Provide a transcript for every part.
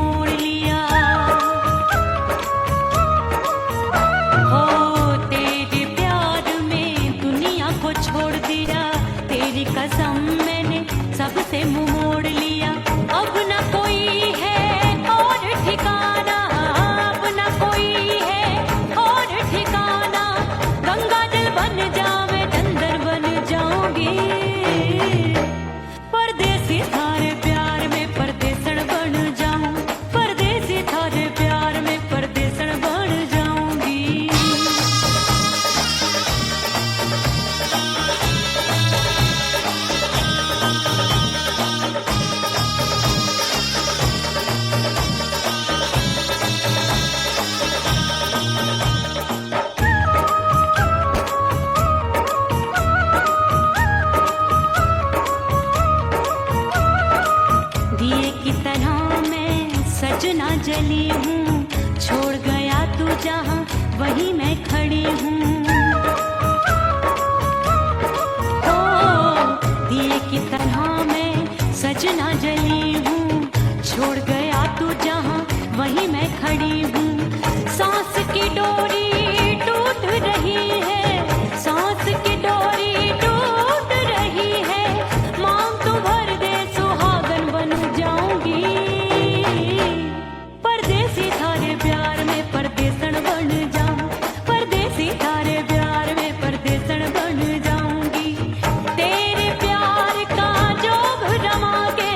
मोड़ लिया। हो तेरे प्यार में दुनिया को छोड़ दिया, तेरी कसम मैंने सबसे मुंह मोड़ लिया। अब न कोई है और ठिकाना, अब न कोई है और ठिकाना। गंगा जल बन जावे चंदन बन जाऊंगी, परदेसी थारे प्यार में परदेसन बन जाऊं, परदेसी थारे प्यार में परदेसन बन जाऊंगी। दिए की तरह मैं सजना जली हूँ, छोड़ गया तू जहाँ वहीं मैं खड़ी हूँ। ओ दिए की तरह मैं सजना जली हूँ, छोड़ गया तू जहाँ वहीं मैं खड़ी हूँ। सांस की डोरी टूट रही है, सांस की डोरी टूट रही है। मांग तू भर दे सुहागन बन जाऊंगी, परदेसी थारे प्यार में परदेसन बन जाऊं, परदेसी थारे प्यार में परदेसन बन जाऊंगी। तेरे प्यार का जोग रमा के,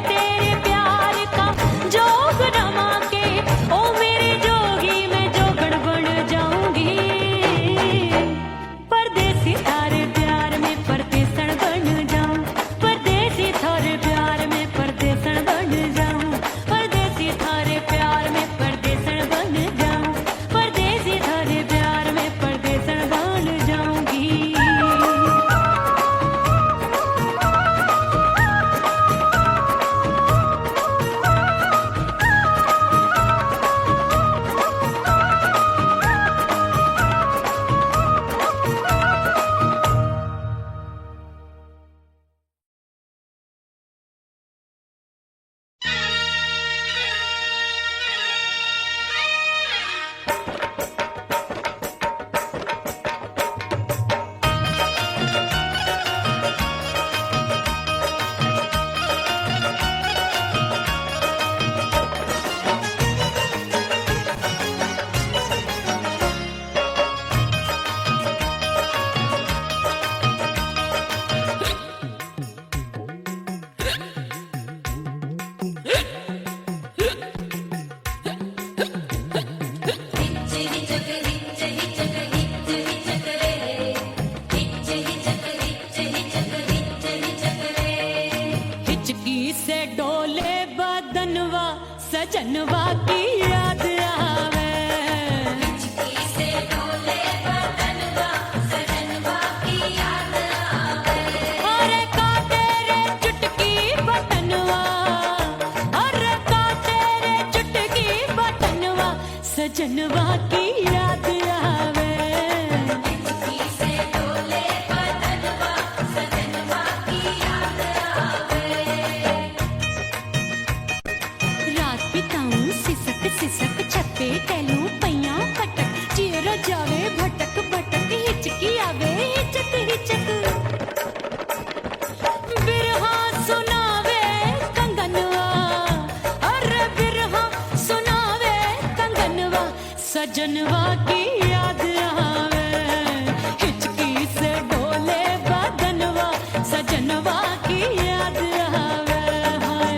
तेरे प्यार का जोग रमा के, ओ मेरे जोगी मैं जोगण बन जाऊंगी, परदेसी थारे प्यार में परदेसन बन जाऊं, परदेसी थारे प्यार में परदेसन बन जाऊं, परदेसी थारे प्यार में परदेसन बन जाऊं, परदेसी थारे प्यार में परदेसन बन जाऊंगी। हिचकी से डोले बदनवा सजनवा की याद आवे, हिचकी से डोले बदनवा सजनवा की याद आवे। अरे का तेरे चुटकी बटनवा, अरे का तेरे चुटकी बटनवा सजनवा की याद आवे। हिचकी से डोले बदनवा सजनवा की याद आवे। रात बिताऊं सिसक सिसक छत्ते टहलूं पैया पटक, चेहरा जावे भटक भटक, हिचकी आवे हिचक हिचक। बिरहा सुनावे कंगनवा, अरे बिरहा सुनावे कंगनवा सजनवा की याद आवे। हिचकी से डोले बदनवा सजनवा की याद आवे। हाय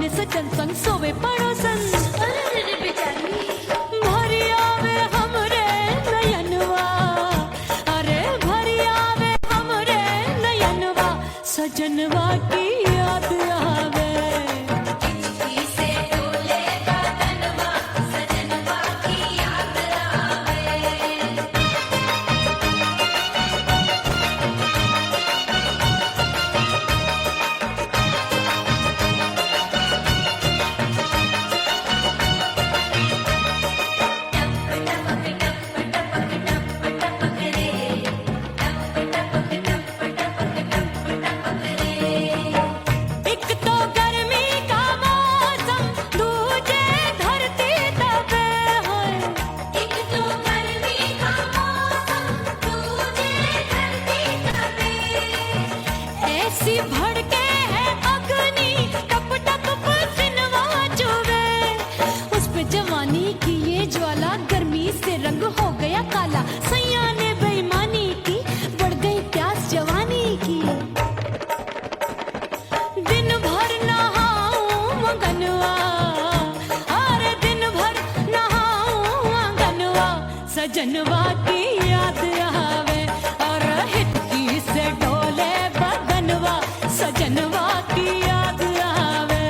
अपने सजन संग सोवे पड़ोसन। अरे रे बेचारी भरी आवे हमरे नयनवा, अरे भरी आवे हमरे नयनवा, सजनवा की याद आवे। हिचकी से डोले बदनवा सजनवा की याद आवे। एक तो गर्मी का मौसम, दूजे धरती दबे होए। एक तो गर्मी का मौसम दूजे धरती दबे। ऐसी भड़के है अग्नि, टप टप पसीनवा चुभे। उस पे जवानी की ये ज्वाला, गर्मी से रंग हो गया काला। सैया ने बेईमानी की, बढ़ गई प्यास जवानी की। दिन भर नहाऊं मगनवा, अरे दिन भर नहाऊं आंगनवा, सजनवा की याद आवे। और हिचकी से डोले बदनवा, सजनवा की याद आवे।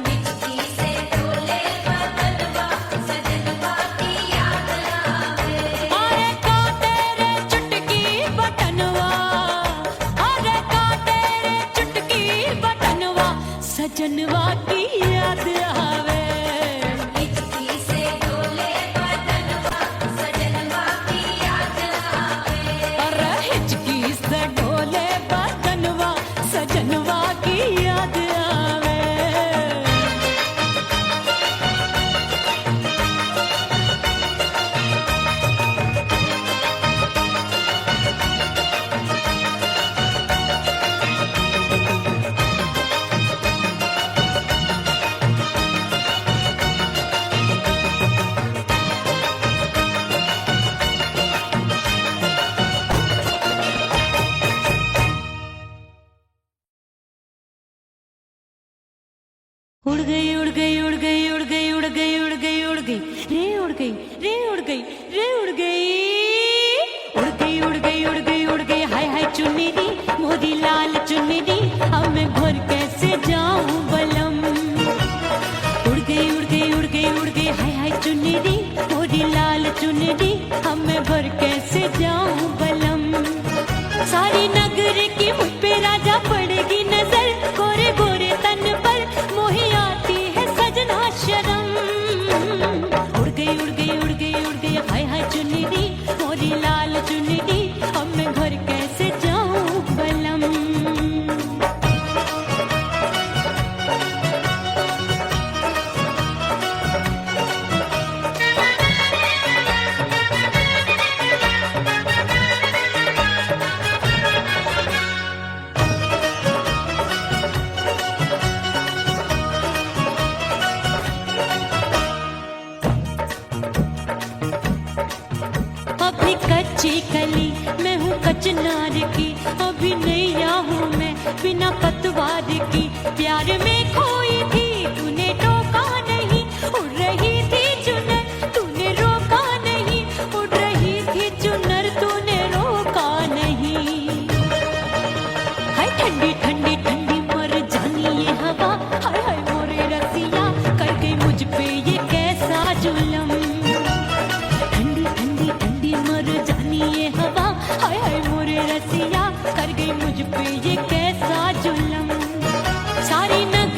हिचकी से डोले बदनवा सजनवा की याद आवे। अरे का तेरे चुटकी बटनवा, अरे का तेरे चुटकी बटनवा, सजनवा की याद आवे। हिचकी से डोले बदनवा सजनवा की याद आवे। अरे हिचकी से डोले बदनवा, सजनवा की याद आवे। उड़ गई उड़ गई उड़ गई उड़ गई उड़ गई उड़ गई उड़ गई रे उड़ गई रे उड़ गई रे उड़ गई उड़ गई उड़ गई उड़ गई उड़ गई। हाय हाय चुन्नी मोरी लाल चुन्नी, अब मैं घर कैसे जाऊं बलम। उड़ गई उड़ गई उड़ गई उड़ गई हाय हाय चुन्नी मोरी लाल चुन्नी, अब मैं घर कैसे जाऊं बलम। सारी नगर की मुझ पे राजा पड़ेगी नजर, गोरे गोरे तन पर मोही आती है सजना शर्म। उड़ गई उड़ गई उड़ गई उड़ गई हाय हाय चुन्नी मोरी लाल चुन्नी, अब मैं घर कैसे जाऊं बलम। अभी कच्ची कली मैं हूँ कचनार की, अभी नैया हूँ मैं बिना पतवार की। प्यार में खोई थी तूने टोका नहीं, उड़ रही थी चुनर तूने रोका नहीं, उड़ रही थी चुनर तूने रोका नहीं। हाय ठंडी ठंडी ठंडी मर जानी ये हवा, हाय हाय मोरे रसिया कर गई मुझ पे ये कैसा जुलम। ठंडी ठंडी ठंडी मर जानी ये हवा, हाय हाय मोरे रसिया कर गई मुझ पे ये कैसा जुलम। सारी नगर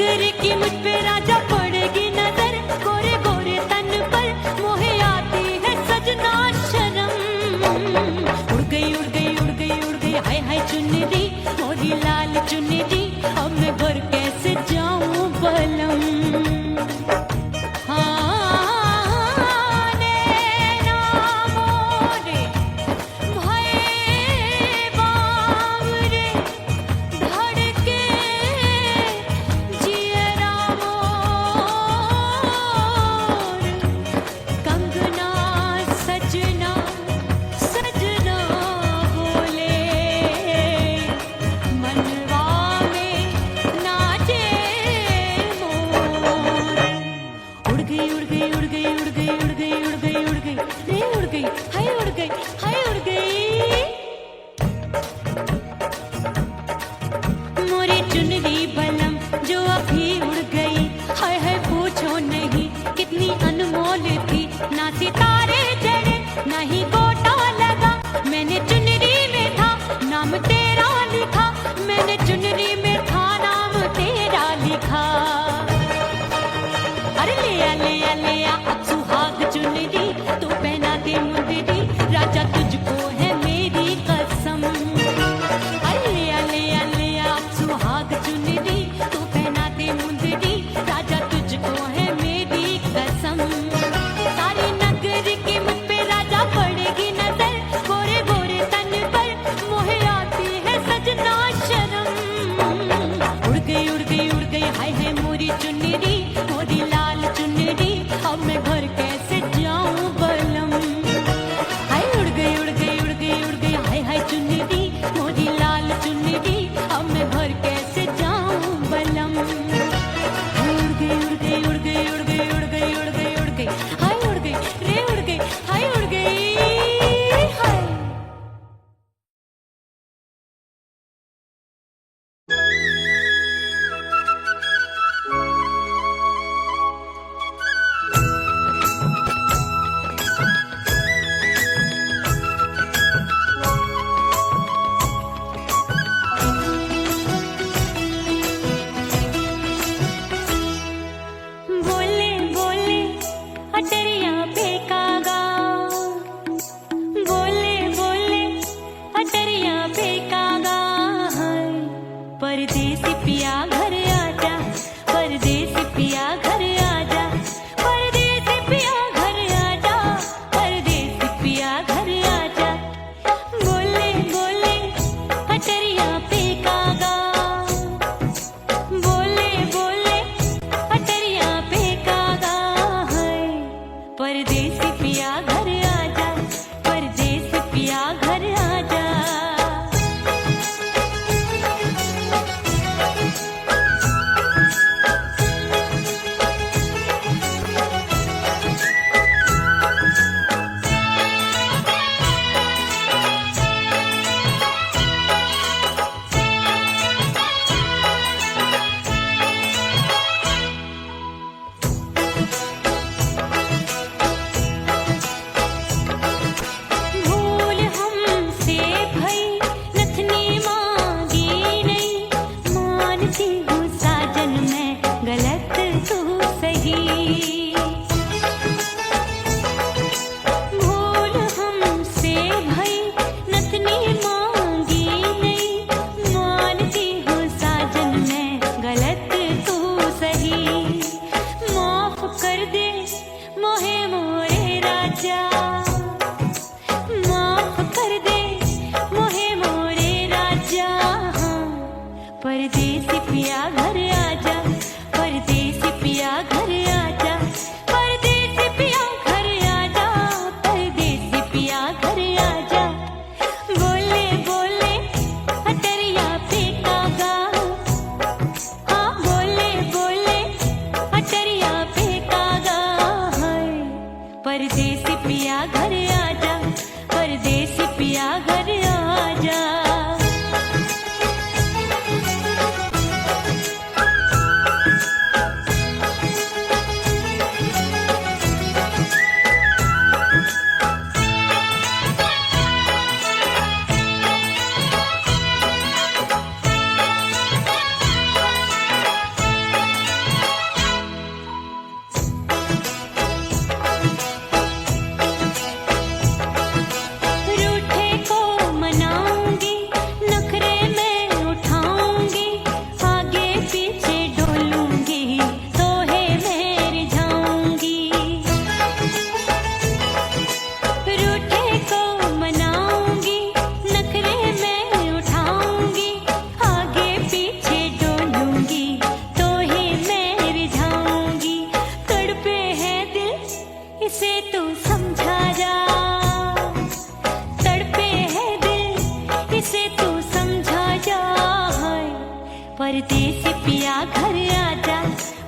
परदेसी पिया घर आजा,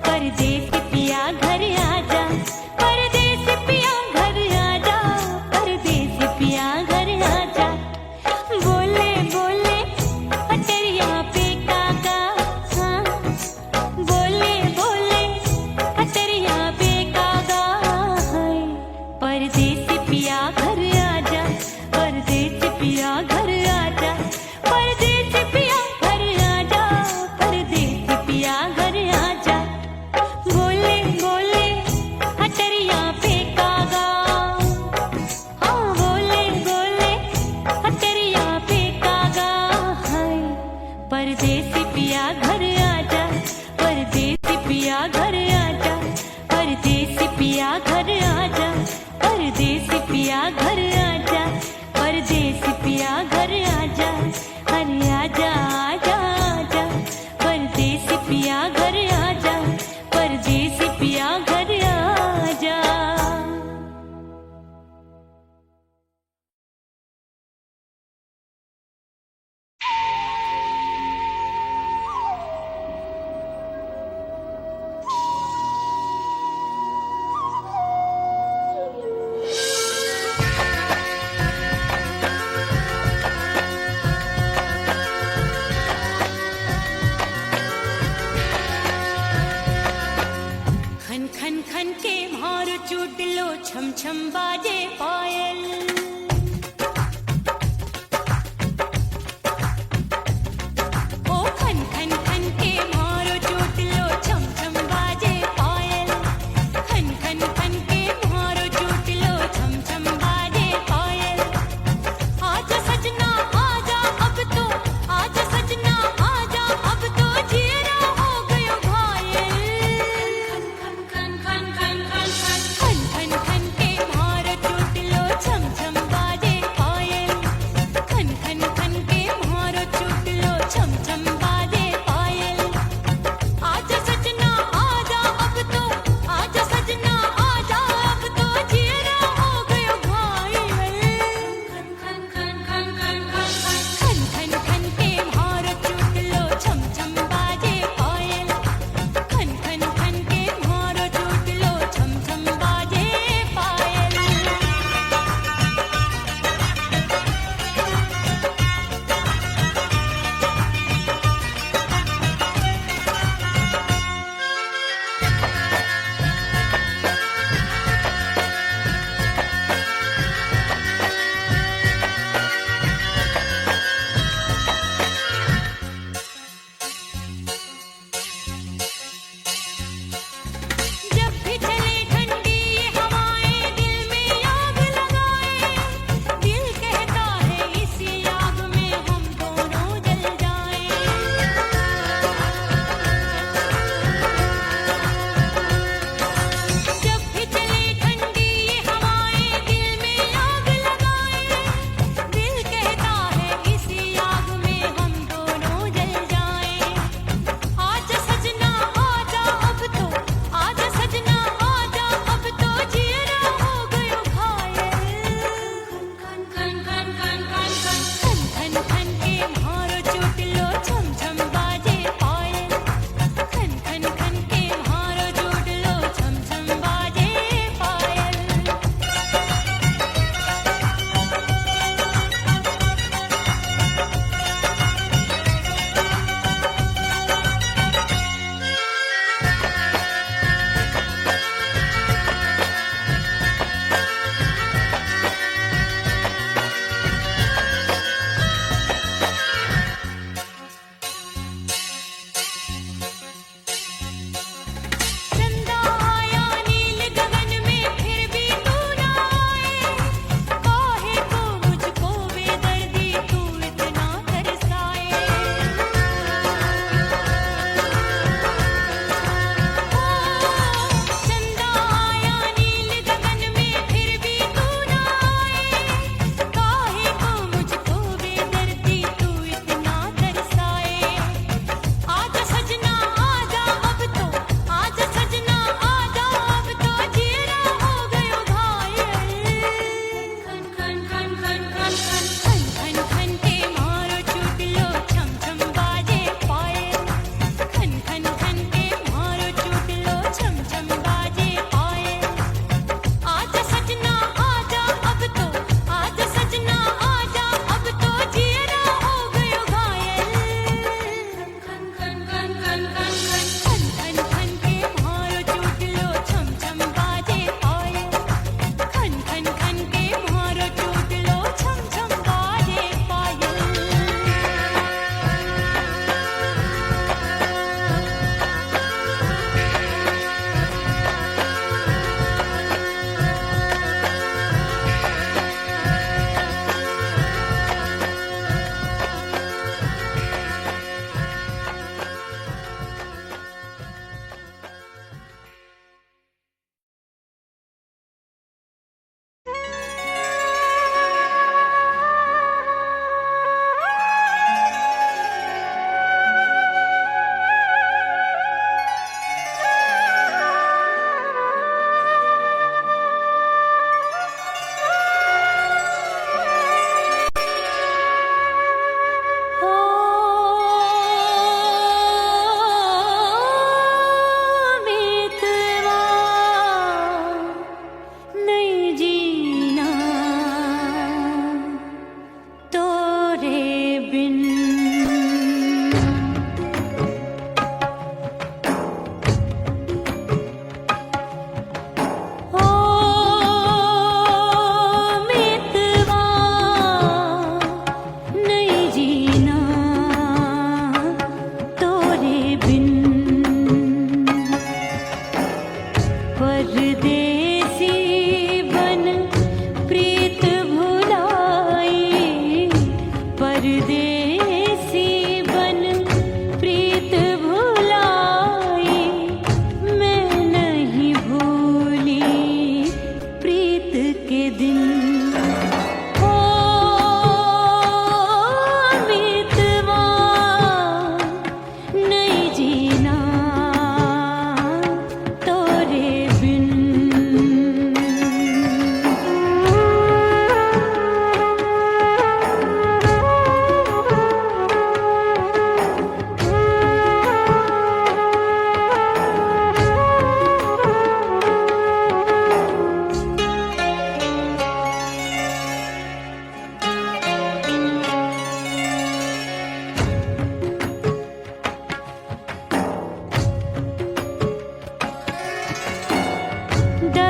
परदेसी पिया घर आजा, परदेसी पिया घर आजा, परदेसी पिया घर आजा। बोले बोले अटरिया पे कागा, हाँ बोले बोले अटरिया पे कागा, हाय परदेसी पिया घर आजा, परदेसी पिया घर आजा, परदेसी पिया घर आजा, परदेसी पिया घर आजा। बोले बोले अटरिया पे कागा, हाँ बोले बोले अटरिया पे कागा, हाय परदेसी पिया घर आजा, परदेसी पिया घर आजा, परदेसी पिया घर आजा, परदेसी पिया घर आजा, परदेसी पिया घर आजा, अरे आजा आजा आजा, परदेसी पिया घर आजा, परदेसी पिया घर आजा। खन खन खन के भार चूट लो, छम छम बाजे पायल, ओ खन खन खन के भार चूट लो, छम छम बाजे पायल, खन खन खन के भार चूट लो, छम छम बाजे पायल। आजा सजना आजा अब तो, आजा सजना आजा अब तो, जियरा हो गयो घायल। खन खन खन खन खन खन खन खन के भार चूट लो, छम छम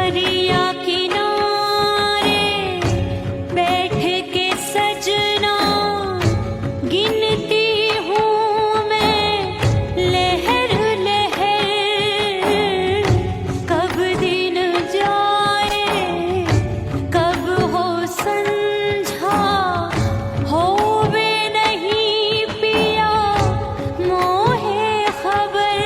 दरिया किनारे बैठ के सजना गिनती हूँ मैं लहर लहर, कब दिन जाए कब हो संझा, होवे नहीं पिया मोहे खबर।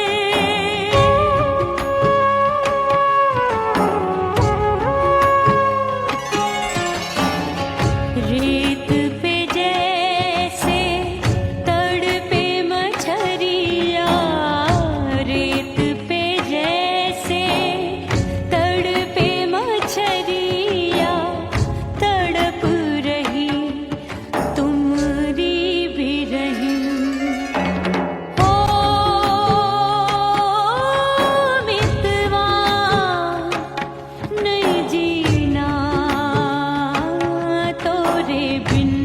रेत पे जैसे तड़पे मछरिया, रेत पे जैसे तड़पे मछरिया, तड़प रही तुम्हारी भी रही। ओ मितवा नहीं जीना तोरे बिन।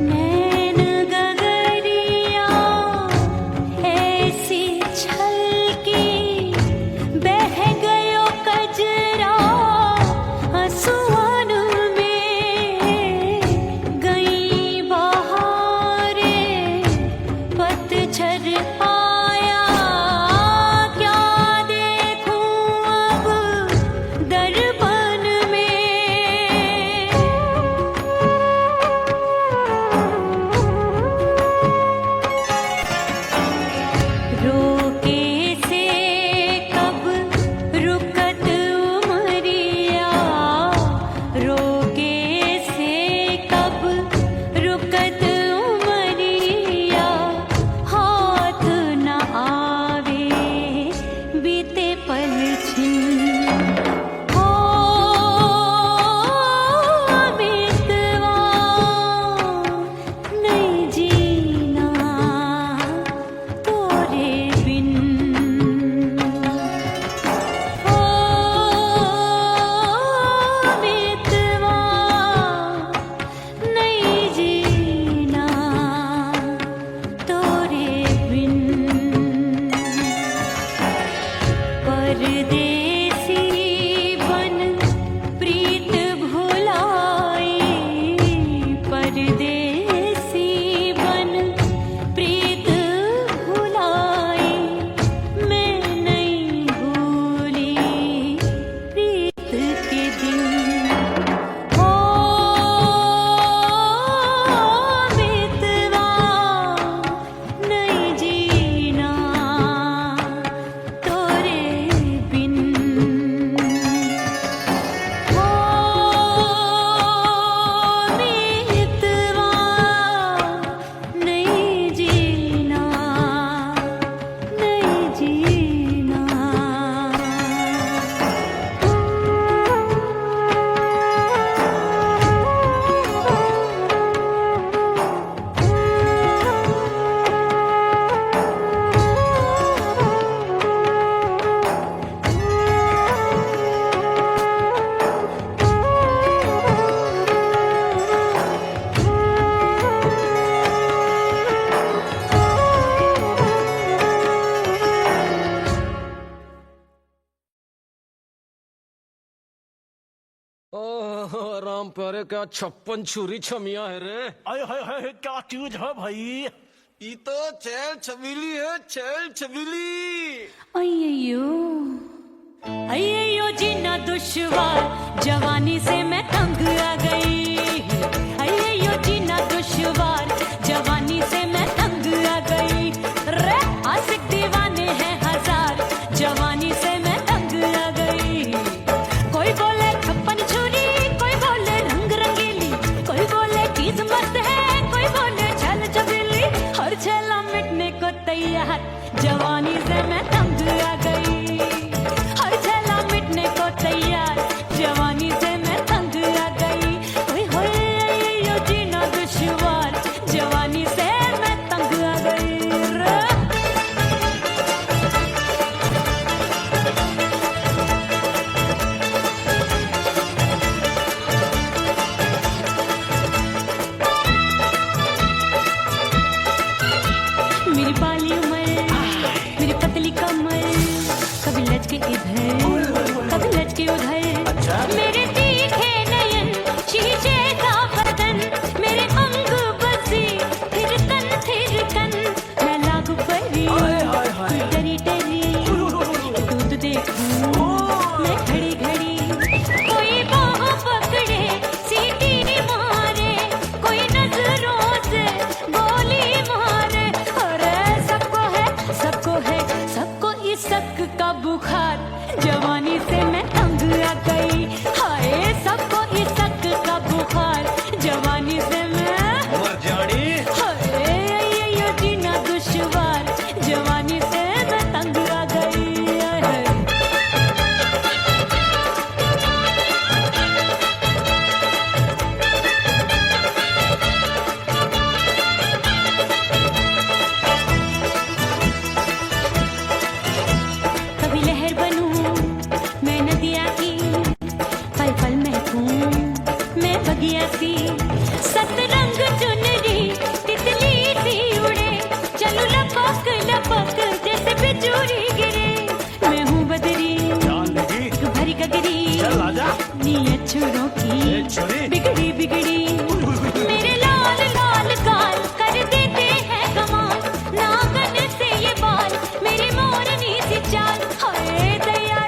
नैन गगरिया ऐसी छलकी, बह गयो कजरा आसुआन में। गई बहारे पतझर आया, क्या देखूं अब दर्पण में। रोके से कब रुकत उमरिया, रोके से कब रुकत उमरिया, हाथ न आवे बीते पल छिन। हो मितवा नहीं जीना तोरे बिन। ओ मितवा नहीं जीना तोरे बिन। परदेसी बन प्रीत भुलाई, परदेसी बन प्रीत भुलाई, मैं नहीं भूली प्रीत के दिन। ओ मितवा नहीं जीना तोरे बिन। ओ मितवा नहीं जीना, नहीं जीना। ओह राम प्यारे, क्या 56 छुरी छमिया है रे। आय हाय हाय क्या चीज है भाई। ये तो चैल छबीली है, चैल छबीली। अय्यो अय्यो जीना दुश्वार, जवानी से मैं तंग आ गई। अय्यो जीना दुश्वार, जवानी से मैं तंग आ गई। रे आशिक दीवाने हैं हजार, जवानी से मैं तंग आ गई। कोई बोले 56 छुरी, कोई बोले रंग रंगीली, कोई बोले चीज मस्त है, कोई बोले छल छबीली। हर छेला में तैयार, जवानी से मैं तंग आ गई। हर झेला मिटने को तैयार, जवानी से मैं तंग आ गई। ओए होए यो जीना दुश्वार, जवानी से मैं तंग आ गई। मेरी बाली उम्र, मेरी पतली कमर, कभी लचके इधर कभी लचके उधर। मेरे तीखे नयन, शीशे का बदन, मेरे अंग बसे थिरकन। मैं लागू परी, तू डरी डरी, दूध देखूं मैं घड़ी घड़ी। कोई बाह पकड़े, सीटी मारे, कोई नजरों से गोली मारे। सबको इस शक का बुखार, जवानी से मैं तंग आ गई। हाय सबको इस शक का बुखार, जवानी से मैं मर जानी। हाय ये जीना दुश्वार, जवानी से मैं तंग आ गई। हाय। कभी लहर बनूं मैं नदिया की, पल पल महकूं मैं बगिया सी। सतरंग चुनरी तितली सी उड़े, चलूं लपक लपक जैसे बिजुरी गिरे। मैं हूँ बदरी जान लगी, भरी गगरी, चल आजा। नीयत छोरों की छोरी। बिगड़ी बिगड़ी। मेरे लाल लाल गाल कर देते हैं कमाल, नागन से ये बाल मेरी मोरनी सी चाल। हाय दैया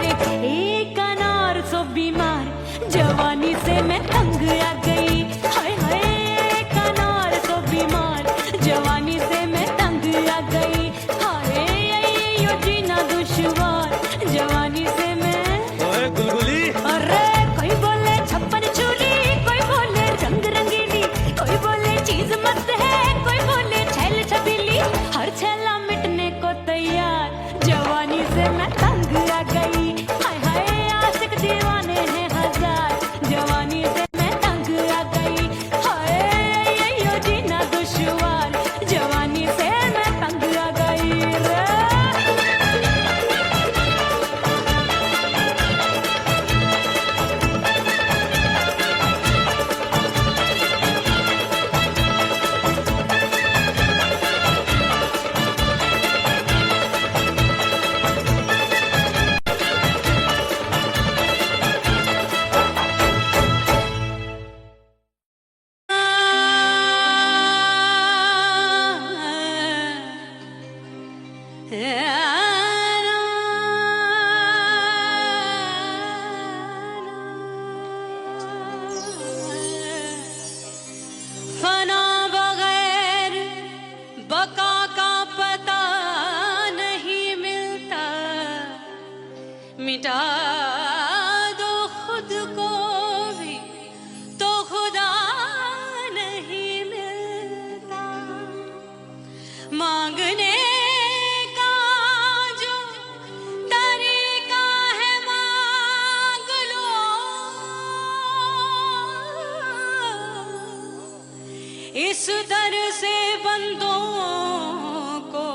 रे एक अनार सो बीमार, जवानी से मैं तंग आ गई। हाय हाय एक अनार सो बीमार, जवानी से मैं तंग आ गई। हाय यो जीना दुश्वार, जवानी से मैं। ओए गुलगुली, अरे कोई बोले छप्पन चूली, कोई बोले रंग रंगीली, कोई बोले चीज मस्त है, कोई बोले छैल छबीली। हर छैला मिटने को तैयार, जवानी से मैं तंग आ गई। हाय हाय आशिक दीवाने हैं हजार, जवानी से मैं तंग आ गई। हाय यो जीना दुश्वार, जवानी से मैं तंग आ गई रे। फना बगैर बका का पता नहीं मिलता, मिटा दो खुद को भी तो खुदा नहीं मिलता। मांगने का जो तरीका है मांग लो, इस दर से बंदों को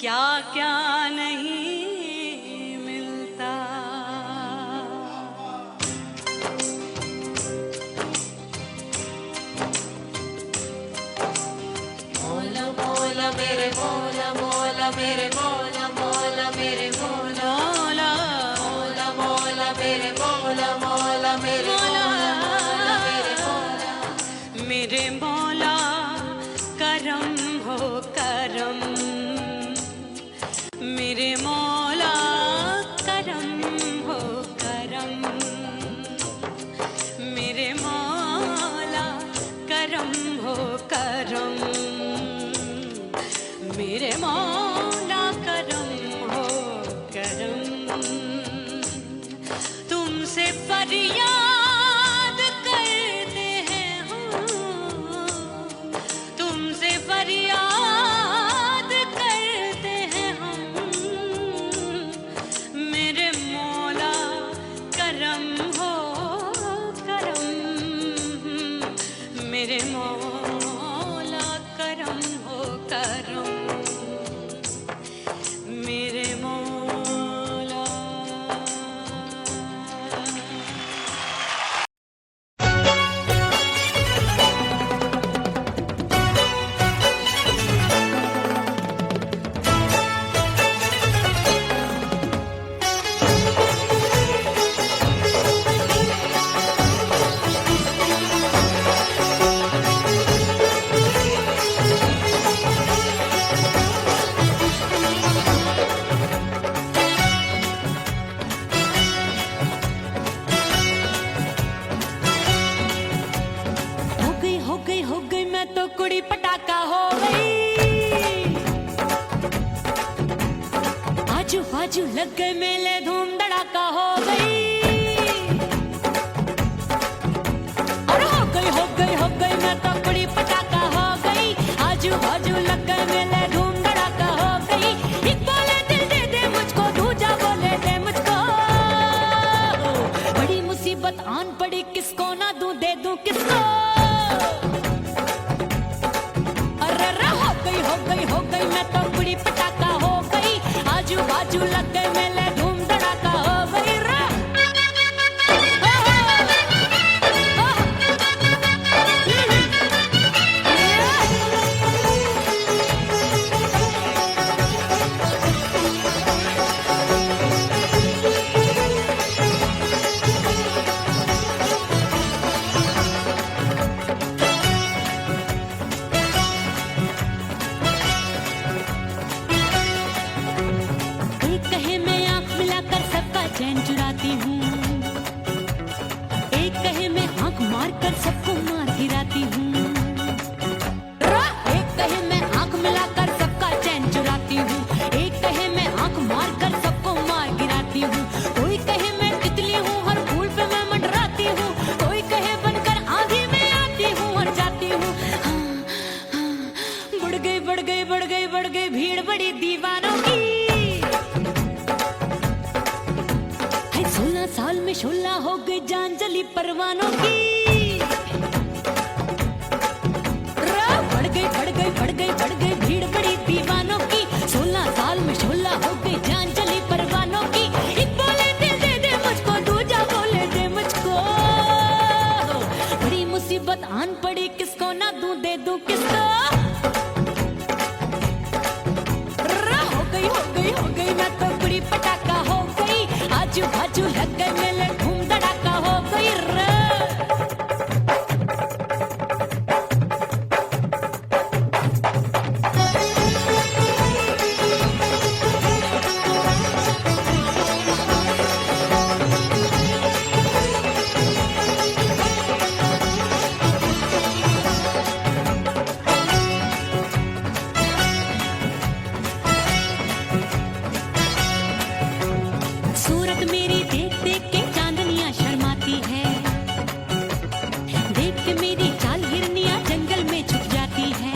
क्या क्या नहीं मिलता। मौला मौला मेरे मौला मौला मेरे मौला मौला मेरे मौला मौला मौला मेरे मौला मौला मेरे मौला मौला मेरे मौला। मेरे मौला करम हो करम, मेरे मौला करम हो करम, मेरे मौला करम हो करम, मेरे मौला करम हो करम। तुमसे फरियाद करते हैं हम, तुमसे फरियाद मौला करम हो करम, मेरे मौला। हो गई मैं तो कुड़ी पटाखा हो गई, आजू बाजू लग गए मेले धूम धड़ाका हो गई। अरे हो गई मैं तो कुड़ी पटाखा हो गई, आजू बाजू लग गए मेले धूम धड़ाका हो गई। एक बोले दिल दे दे मुझको, दूजा बोले दे मुझको, बड़ी मुसीबत आन पड़ी किसको ना दूं दे दूं किसको। हो गई मैं तो कुड़ी पटाखा हो गई, आजू बाजू लग गए मेले धूम धड़ाका हो गई रा। चैन चुराती हूँ, एक कहे मैं आंख मार कर सबको मार गिराती हूँ, एक कहे मैं आंख मिलाकर सबका चैन चुराती हूँ, एक कहे मैं आंख मार कर सबको मार गिराती हूँ। कोई कहे मैं तितली हूँ हर फूल पे मैं मंडराती हूँ, कोई कहे बनकर आंधी में आती हूँ और जाती हूँ। बढ़ गई भीड़ बड़ी दीवानों की, 16 साल में शोला हो गई जान जली परवानों की। बढ़ गई भीड़ बड़ी दीवानों की, 16 साल में शोला हो गई जान जली परवानों की। एक बोले दिल दे दे मुझको, दूजा बोले दे मुझको, बड़ी मुसीबत आन पड़ी किसको ना दूं दे दूं किसको। हो गई मैं तो कुड़ी पटाखा हो गई, आजू बाजू लग गए मेले धूम धड़ाका हो गई रे। सूरत मेरी देख देख के चांदनियां शर्माती है, देख के मेरी चाल हिरनियां जंगल में छुप जाती है।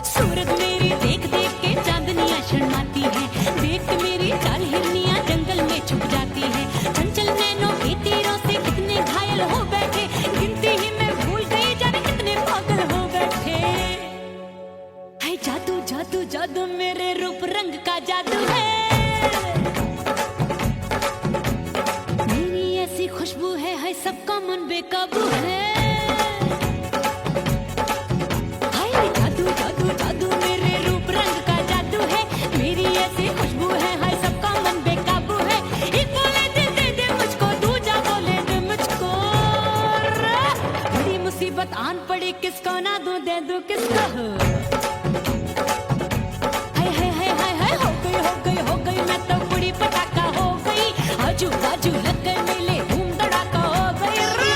सूरत मेरी देख देख के चांदनियां शर्माती है, देख के मेरी चाल हिरनियां जंगल में छुप जाती है। चंचल नैनों के तीरों से कितने घायल हो बैठे, गिनती ही मैं भूल गई जाने कितने पागल हो बैठे। है जादू जादू जादू मेरे रूप रंग का जादू है, खुशबू है सबका मन बेकाबू है। हाय जादू जादू जादू मेरे रूप रंग का जादू है, मेरी ऐसी खुशबू है हाय सबका मन बेकाबू है। एक बोले दिल दे दे मुझको, दूजा बोले दे मुझको, बड़ी मुसीबत आन पड़ी किसको ना दूं दे दूं किसको। हो गई मैं तो कुड़ी पटाखा हो गई, आजू बाजू लग गए मेले धूम धड़ाका हो गई रा।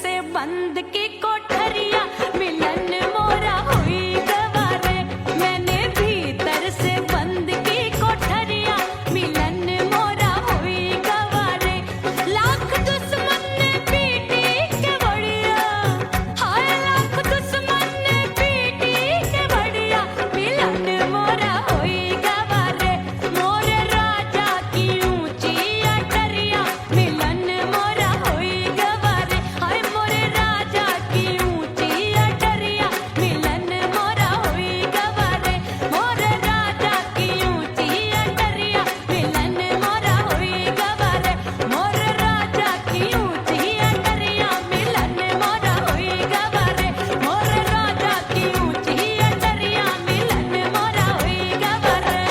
से बंद की कोठरिया मिलन मोरा हुई गवारे मैंने भीतर से बंद की कोठरिया मिलन मोरा हुई गवारे लाख दुश्मन ने पीटी के बढ़िया हाय लाख दुश्मन ने पीटी के बढ़िया मिलन मोरा हुई गवारे मोरे राजा की ऊंची अटरिया मिलन मोरा हुई गवारे हाय मोरे राजा की ऊंची अटरिया मिलन मोरा हुई गवारे मोरे राजा की ऊंची अटरिया मिलन मोरा हुई गवारे मोरे राजा की ऊंची अटरिया मिलन मोरा हुई गवारे मोरे राजा की ऊंची अटरिया मिलन मोरा हुई गवारे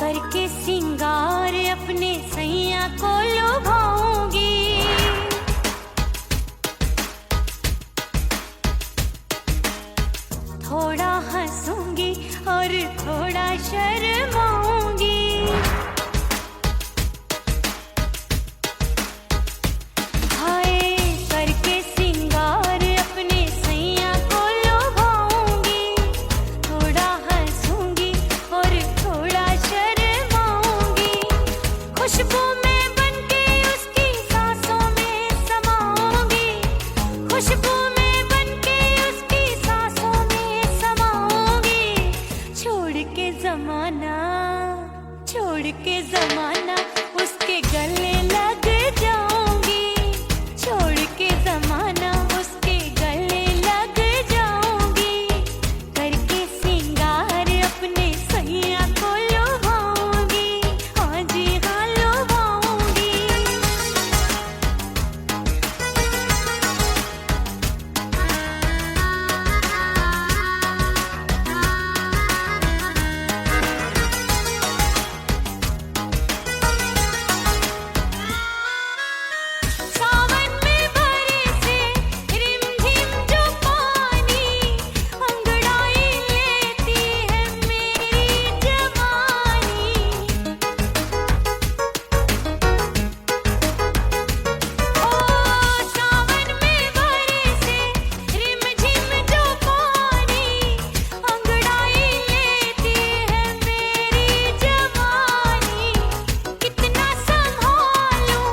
करके सिंगार अपने सैया को लुभाऊंगी थोड़ा हंसूंगी और थोड़ा शर्माऊंगी हाय करके सिंगार अपने सैया को लुभाऊंगी थोड़ा हंसूंगी और थोड़ा शर्माऊंगी खुशबू में बनके उसकी सांसों में समाऊंगी खुशबू में बनके उसकी सांसों में समाऊंगी छोड़ के जमाना उसके गले लग जाऊंगी छोड़ के जमाना उसके गले लग जाऊंगी करके सिंगार अपने सैया को लुभाऊंगी हाँ जी हाँ लुभाऊंगी सावन में बरसे रिमझिम जो पानी अंगड़ाई लेती है मेरी जवानी ओ सावन में बरसे रिमझिम जो पानी अंगड़ाई लेती है मेरी जवानी कितना संभालूं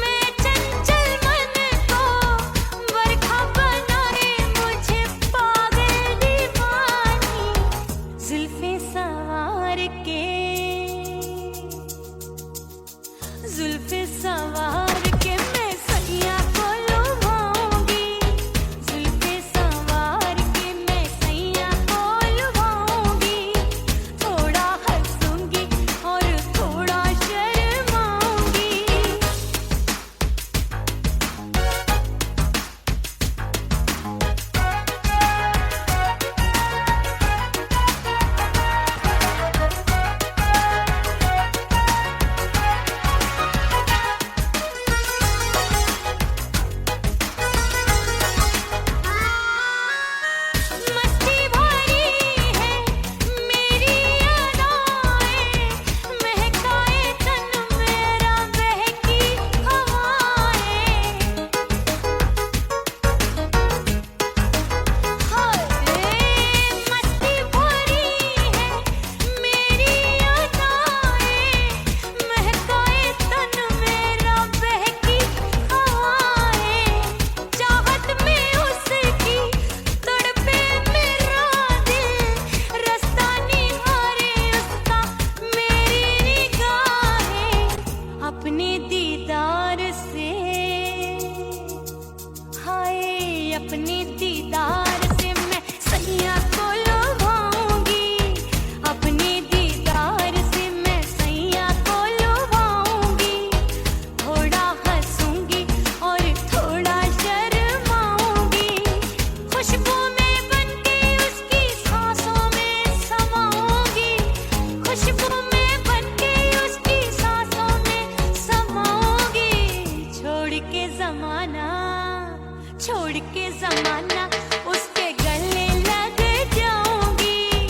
मैं चंचल मन को बरखा बनाए मुझे पागल दीवानी जुल्फे सवार के मैं सैया को लुभाऊंगी जुल्फे सवार के मैं सैया को लुभाऊंगी थोड़ा हंसूंगी और थोड़ा शर्माऊंगी मस्ती भरी है मेरी अदाएं महकाए तन मेरा बहकी हवाएं हाय मस्ती भरी है मेरी अदाएं महकाए तन मेरा बहकी हवाएं चाहत में उसकी तड़पे मेरा दिल रास्ता निहारे उसका मेरी निगाहें अपने दीदार से हाय अपने दीदार से मैं सैया को लुभाऊंगी अपने दीदार से मैं सैया को लुभाऊंगी थोड़ा हंसूंगी और थोड़ा शर्माऊंगी खुशबू में बन दीवाना, छोड़ के जमाना उसके गले लग जाऊंगी,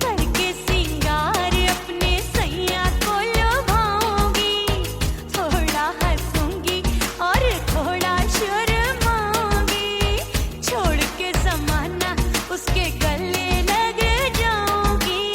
करके सिंगार अपने सैया को लुभाऊंगी, थोड़ा हंसूंगी और थोड़ा शर्माऊंगी, छोड़ के जमाना उसके गले लग जाऊंगी।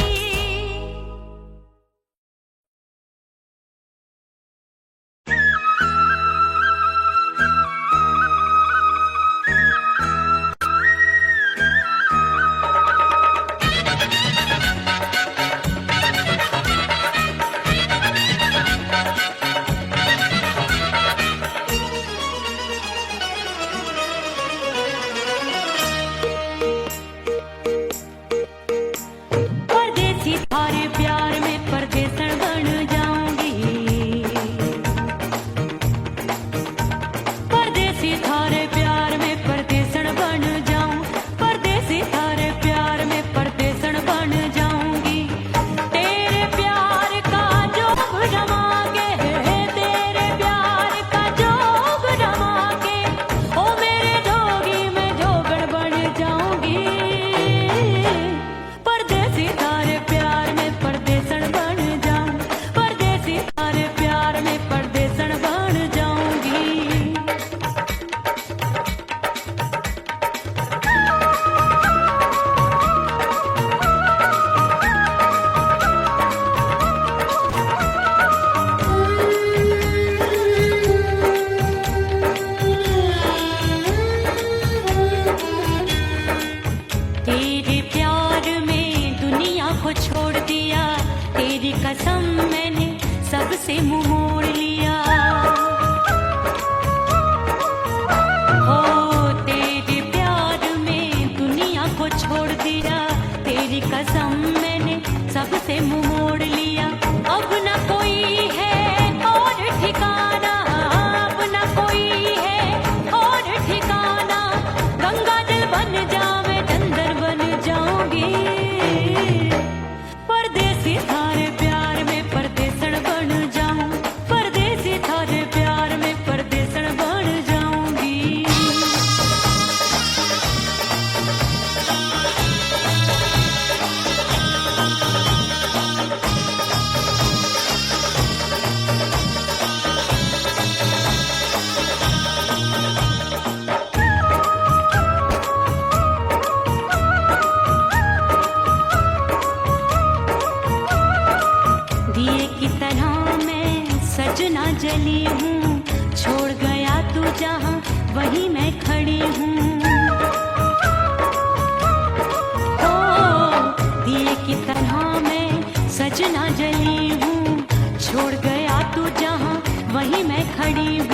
परदेसी थारे प्यार में परदेसन बन जाऊंगी, परदेसी थारे प्यार में परदेसन बन जाऊं, परदेसी थारे प्यार में परदेसन बन जाऊंगी, तेरे प्यार का जोग जमा के, तेरे प्यार का जोग जमा के, ओ मेरे जोगी में जोगण बन जाऊंगी, परदेसी थारे प्यार में परदेसन बन जाऊं, परदेसी थारे प्यार में परदेसन बन जाऊंगी। तेरे प्यार में दुनिया को छोड़ दिया, तेरी कसम मैंने सबसे मुंह मोड़ लिया, हो तेरे प्यार में दुनिया को छोड़ दिया, तेरी कसम मैंने सबसे मुंह मोड़ लिया, अब न कोई है और ठिकाना, अब न कोई है और ठिकाना, गंगा जल बन जावे चंदन बन जाऊंगी, परदेसी थारे प्यार में परदेसन बन जाऊं, परदेसी थारे प्यार में परदेसन बन जाऊंगी। दिए की तरह मैं सजना जली हूँ, छोड़ गया तू जहाँ वहीं मैं खड़ी हूँ, ओ दिए की तरह मैं सजना जली हूँ, छोड़ गया तू जहाँ वहीं मैं खड़ी हूँ।